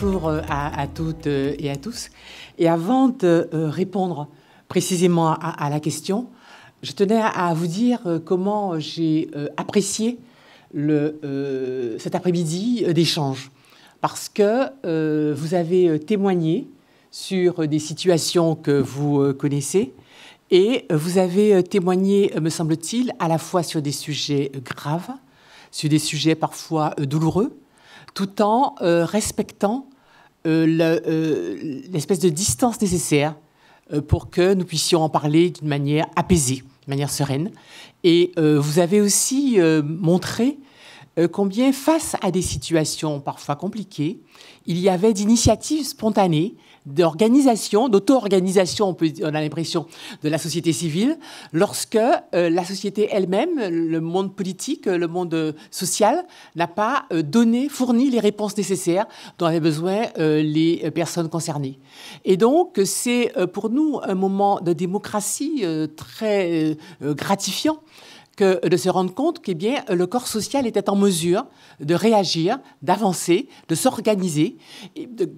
Bonjour à toutes et à tous. Et avant de répondre précisément à la question, je tenais à vous dire comment j'ai apprécié cet après-midi d'échange. Parce que vous avez témoigné sur des situations que vous connaissez et vous avez témoigné, me semble-t-il, à la fois sur des sujets graves, sur des sujets parfois douloureux, tout en respectant l'espèce de distance nécessaire pour que nous puissions en parler d'une manière apaisée, d'une manière sereine. Et vous avez aussi montré combien, face à des situations parfois compliquées, il y avait d'initiatives spontanées, d'organisation, d'auto-organisation, on a l'impression, de la société civile, lorsque la société elle-même, le monde politique, le monde social, n'a pas fourni les réponses nécessaires dont avaient besoin les personnes concernées. Et donc, c'est pour nous un moment de démocratie très gratifiant, que de se rendre compte que le corps social était en mesure de réagir, d'avancer, de s'organiser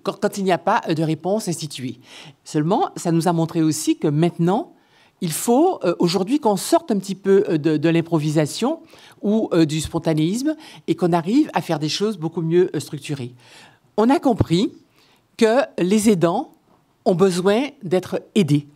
quand il n'y a pas de réponse instituée. Seulement, ça nous a montré aussi que maintenant, il faut aujourd'hui qu'on sorte un petit peu de l'improvisation ou du spontanéisme et qu'on arrive à faire des choses beaucoup mieux structurées. On a compris que les aidants ont besoin d'être aidés.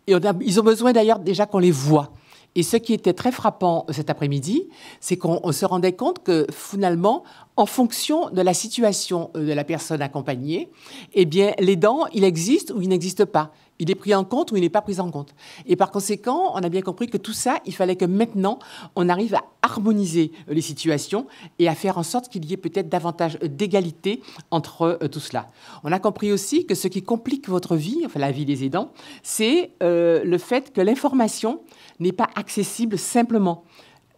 Ils ont besoin d'ailleurs déjà qu'on les voit. Et ce qui était très frappant cet après-midi, c'est qu'on se rendait compte que finalement, en fonction de la situation de la personne accompagnée, eh bien, l'aidant, il existe ou il n'existe pas. Il est pris en compte ou il n'est pas pris en compte. Et par conséquent, on a bien compris que tout ça, il fallait que maintenant, on arrive à harmoniser les situations et à faire en sorte qu'il y ait peut-être davantage d'égalité entre tout cela. On a compris aussi que ce qui complique votre vie, enfin la vie des aidants, c'est le fait que l'information n'est pas accessible simplement.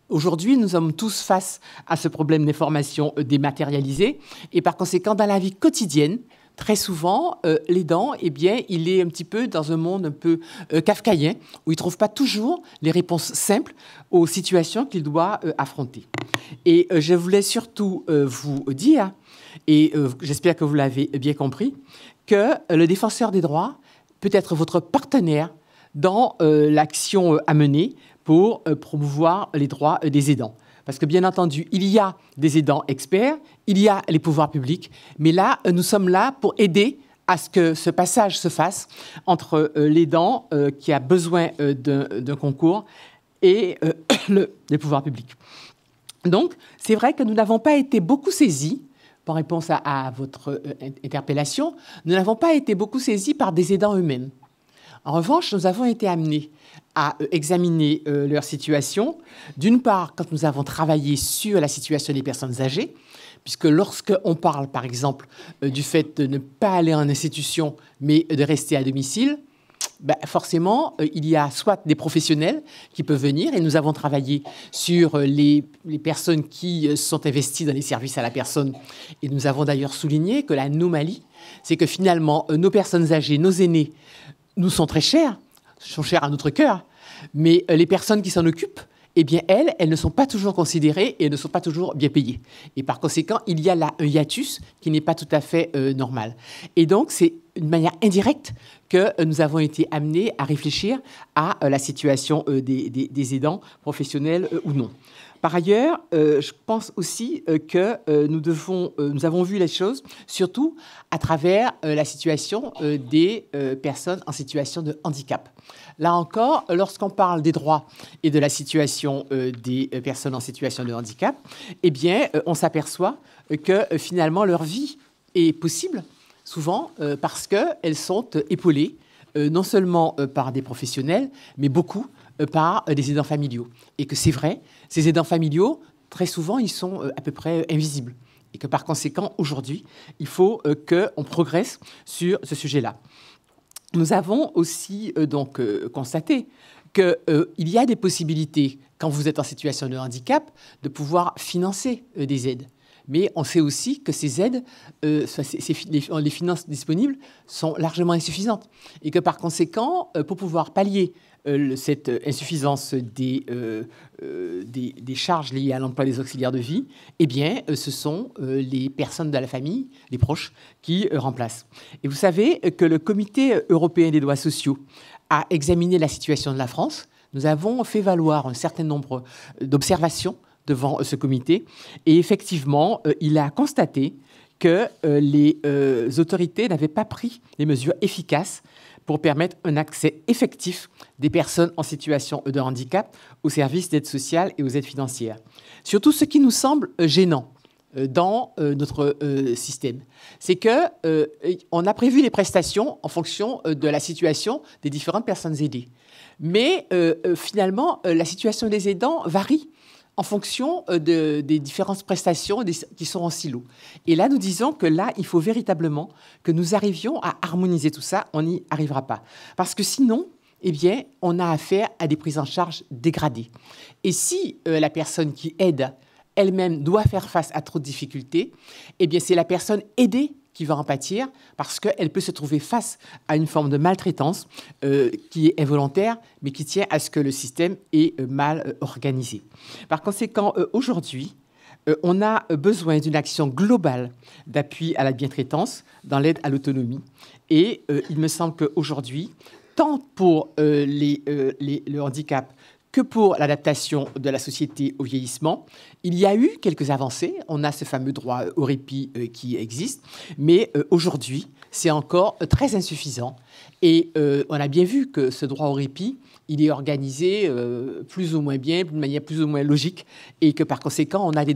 Aujourd'hui, nous sommes tous face à ce problème d'information dématérialisée et par conséquent, dans la vie quotidienne, très souvent, l'aidant, eh bien, il est un petit peu dans un monde un peu kafkaïen où il ne trouve pas toujours les réponses simples aux situations qu'il doit affronter. Et je voulais surtout vous dire, et j'espère que vous l'avez bien compris, que le défenseur des droits peut être votre partenaire dans l'action à mener pour promouvoir les droits des aidants. Parce que, bien entendu, il y a des aidants experts, il y a les pouvoirs publics, mais là, nous sommes là pour aider à ce que ce passage se fasse entre l'aidant qui a besoin d'un concours et les pouvoirs publics. Donc, c'est vrai que nous n'avons pas été beaucoup saisis, en réponse à votre interpellation, nous n'avons pas été beaucoup saisis par des aidants eux-mêmes. En revanche, nous avons été amenés à examiner leur situation. D'une part, quand nous avons travaillé sur la situation des personnes âgées, puisque lorsqu'on parle, par exemple, du fait de ne pas aller en institution, mais de rester à domicile, forcément, il y a soit des professionnels qui peuvent venir, et nous avons travaillé sur les personnes qui sont investies dans les services à la personne. Et nous avons d'ailleurs souligné que l'anomalie, c'est que finalement, nos personnes âgées, nos aînés, nous sont très chers, sont chers à notre cœur, mais les personnes qui s'en occupent, eh bien, elles ne sont pas toujours considérées et ne sont pas toujours bien payées. Et par conséquent, il y a là un hiatus qui n'est pas tout à fait normal. Et donc, c'est d'une manière indirecte que nous avons été amenés à réfléchir à la situation des aidants, professionnels ou non. Par ailleurs, je pense aussi que nous avons vu les choses surtout à travers la situation des personnes en situation de handicap. Là encore, lorsqu'on parle des droits et de la situation des personnes en situation de handicap, eh bien, on s'aperçoit que finalement leur vie est possible, souvent parce qu'elles sont épaulées non seulement par des professionnels, mais beaucoup par des aidants familiaux. Et que c'est vrai, ces aidants familiaux, très souvent, ils sont à peu près invisibles. Et que par conséquent, aujourd'hui, il faut qu'on progresse sur ce sujet-là. Nous avons aussi constaté qu'il y a des possibilités, quand vous êtes en situation de handicap, de pouvoir financer des aides. Mais on sait aussi que ces aides, les finances disponibles sont largement insuffisantes. Et que par conséquent, pour pouvoir pallier cette insuffisance des charges liées à l'emploi des auxiliaires de vie, eh bien, ce sont les personnes de la famille, les proches, qui remplacent. Et vous savez que le Comité européen des droits sociaux a examiné la situation de la France. Nous avons fait valoir un certain nombre d'observations devant ce comité. Et effectivement, il a constaté que les autorités n'avaient pas pris les mesures efficaces pour permettre un accès effectif des personnes en situation de handicap aux services d'aide sociale et aux aides financières. Surtout, ce qui nous semble gênant dans notre système, c'est qu'on a prévu les prestations en fonction de la situation des différentes personnes aidées. Mais finalement, la situation des aidants varie en fonction des différentes prestations qui sont en silo. Et là, nous disons que là, il faut véritablement que nous arrivions à harmoniser tout ça. On n'y arrivera pas. Parce que sinon, eh bien, on a affaire à des prises en charge dégradées. Et si la personne qui aide elle-même doit faire face à trop de difficultés, eh bien, c'est la personne aidée qui va en pâtir parce qu'elle peut se trouver face à une forme de maltraitance qui est involontaire, mais qui tient à ce que le système est mal organisé. Par conséquent, aujourd'hui, on a besoin d'une action globale d'appui à la bientraitance dans l'aide à l'autonomie. Et il me semble qu'aujourd'hui, tant pour le handicap que pour l'adaptation de la société au vieillissement, il y a eu quelques avancées. On a ce fameux droit au répit qui existe, mais aujourd'hui, c'est encore très insuffisant. Et on a bien vu que ce droit au répit, il est organisé plus ou moins bien, d'une manière plus ou moins logique, et que par conséquent, on a des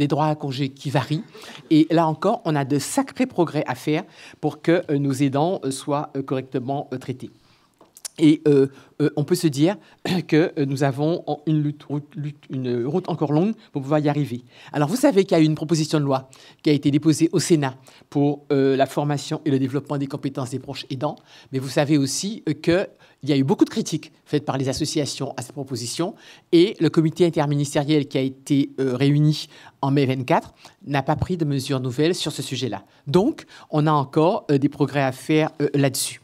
droits à congé qui varient. Et là encore, on a de sacrés progrès à faire pour que nos aidants soient correctement traités. Et on peut se dire que nous avons une route encore longue pour pouvoir y arriver. Alors, vous savez qu'il y a eu une proposition de loi qui a été déposée au Sénat pour la formation et le développement des compétences des proches aidants. Mais vous savez aussi qu'il y a eu beaucoup de critiques faites par les associations à cette proposition. Et le comité interministériel qui a été réuni en mai 24 n'a pas pris de mesures nouvelles sur ce sujet-là. Donc, on a encore des progrès à faire là-dessus.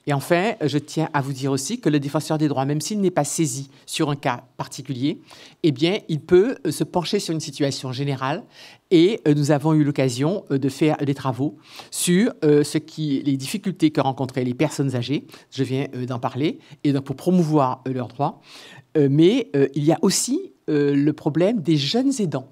Et enfin, je tiens à vous dire aussi que le défenseur des droits, même s'il n'est pas saisi sur un cas particulier, eh bien, il peut se pencher sur une situation générale. Et nous avons eu l'occasion de faire des travaux sur les difficultés que rencontraient les personnes âgées. Je viens d'en parler, et donc pour promouvoir leurs droits. Mais il y a aussi le problème des jeunes aidants.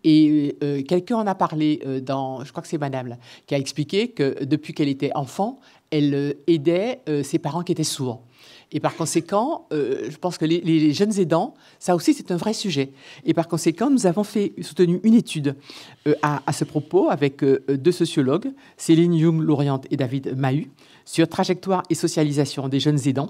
Et quelqu'un en a parlé je crois que c'est madame, là, qui a expliqué que depuis qu'elle était enfant, elle aidait ses parents qui étaient sourds. Et par conséquent, je pense que les jeunes aidants, ça aussi, c'est un vrai sujet. Et par conséquent, nous avons soutenu une étude à ce propos avec deux sociologues, Céline Young-Lorient et David Mahut, sur trajectoire et socialisation des jeunes aidants,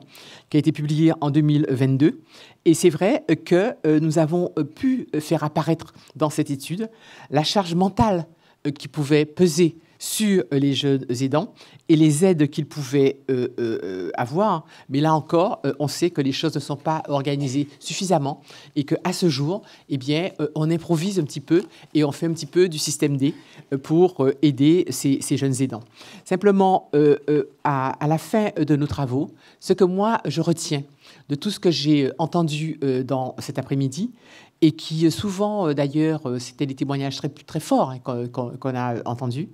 qui a été publiée en 2022. Et c'est vrai que nous avons pu faire apparaître dans cette étude la charge mentale qui pouvait peser sur les jeunes aidants et les aides qu'ils pouvaient avoir. Mais là encore, on sait que les choses ne sont pas organisées suffisamment et qu'à ce jour, eh bien, on improvise un petit peu et on fait un petit peu du système D pour aider ces jeunes aidants. Simplement, à la fin de nos travaux, ce que moi, je retiens de tout ce que j'ai entendu dans cet après-midi, et qui souvent, d'ailleurs, c'était des témoignages très forts hein, qu'on a entendus.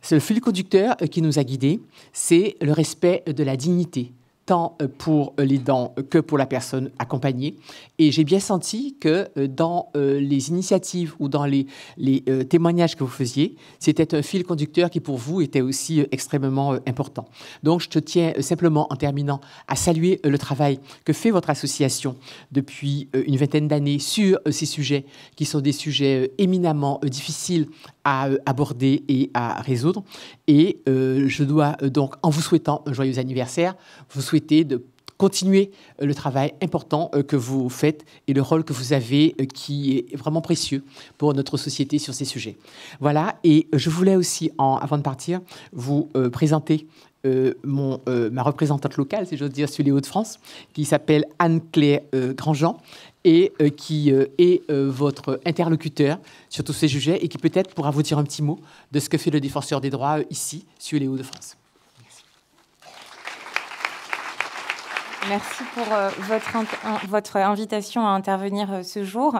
C'est le fil conducteur qui nous a guidés, c'est le respect de la dignité, tant pour l'aidant que pour la personne accompagnée. Et j'ai bien senti que dans les initiatives ou dans les témoignages que vous faisiez, c'était un fil conducteur qui, pour vous, était aussi extrêmement important. Donc, je te tiens simplement, en terminant, à saluer le travail que fait votre association depuis une vingtaine d'années sur ces sujets qui sont des sujets éminemment difficiles à aborder et à résoudre. Et je dois donc, en vous souhaitant un joyeux anniversaire, vous souhaiter de continuer le travail important que vous faites et le rôle que vous avez qui est vraiment précieux pour notre société sur ces sujets. Voilà, et je voulais aussi, avant de partir, vous présenter ma représentante locale, si j'ose dire, sur les Hauts-de-France, qui s'appelle Anne-Claire Grandjean, et qui est votre interlocuteur sur tous ces sujets et qui peut-être pourra vous dire un petit mot de ce que fait le défenseur des droits ici, sur les Hauts-de-France. Merci pour votre invitation à intervenir ce jour.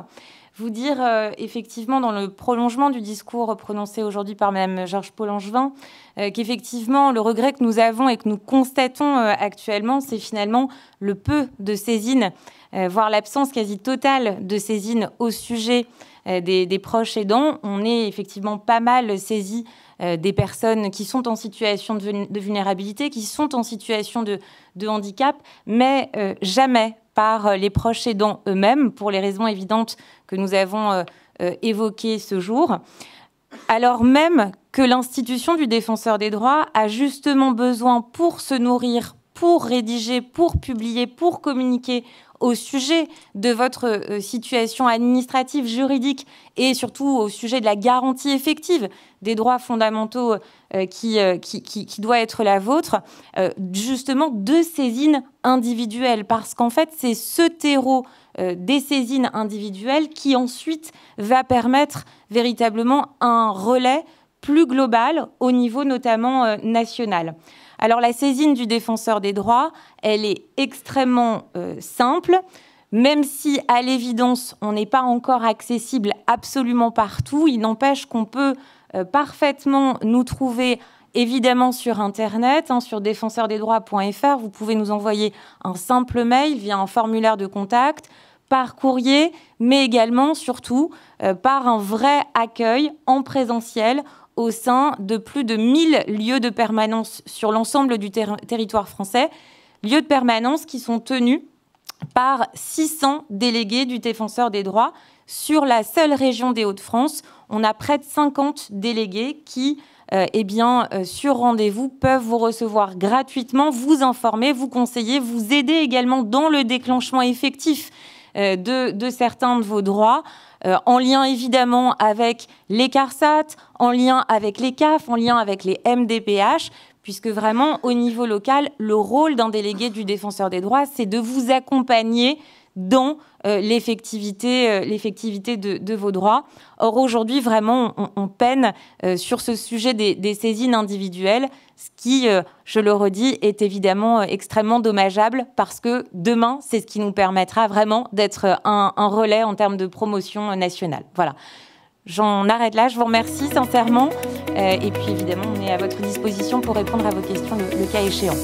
Vous dire effectivement dans le prolongement du discours prononcé aujourd'hui par Mme Georges Paul-Langevin qu'effectivement le regret que nous avons et que nous constatons actuellement, c'est finalement le peu de saisines, voire l'absence quasi totale de saisines au sujet des proches aidants. On est effectivement pas mal saisi des personnes qui sont en situation de vulnérabilité, qui sont en situation de handicap, mais jamais par les proches aidants eux-mêmes, pour les raisons évidentes que nous avons évoquées ce jour. Alors même que l'institution du défenseur des droits a justement besoin, pour se nourrir, pour rédiger, pour publier, pour communiquer au sujet de votre situation administrative, juridique et surtout au sujet de la garantie effective des droits fondamentaux qui doit être la vôtre, justement de saisines individuelles. Parce qu'en fait, c'est ce terreau des saisines individuelles qui ensuite va permettre véritablement un relais plus global au niveau notamment national. Alors la saisine du défenseur des droits, elle est extrêmement simple, même si à l'évidence on n'est pas encore accessible absolument partout. Il n'empêche qu'on peut parfaitement nous trouver évidemment sur Internet, sur défenseurdesdroits.fr. Vous pouvez nous envoyer un simple mail via un formulaire de contact, par courrier, mais également, surtout, par un vrai accueil en présentiel au sein de plus de 1000 lieux de permanence sur l'ensemble du territoire français, lieux de permanence qui sont tenus par 600 délégués du défenseur des droits. Sur la seule région des Hauts-de-France, on a près de 50 délégués qui, sur rendez-vous, peuvent vous recevoir gratuitement, vous informer, vous conseiller, vous aider également dans le déclenchement effectif de certains de vos droits, en lien évidemment avec les CARSAT, en lien avec les CAF, en lien avec les MDPH, puisque vraiment, au niveau local, le rôle d'un délégué du défenseur des droits, c'est de vous accompagner dans l'effectivité de vos droits. Or, aujourd'hui, vraiment, on peine sur ce sujet des saisines individuelles, ce qui, je le redis, est évidemment extrêmement dommageable parce que demain, c'est ce qui nous permettra vraiment d'être un relais en termes de promotion nationale. Voilà. J'en arrête là. Je vous remercie sincèrement. Et puis, évidemment, on est à votre disposition pour répondre à vos questions le cas échéant.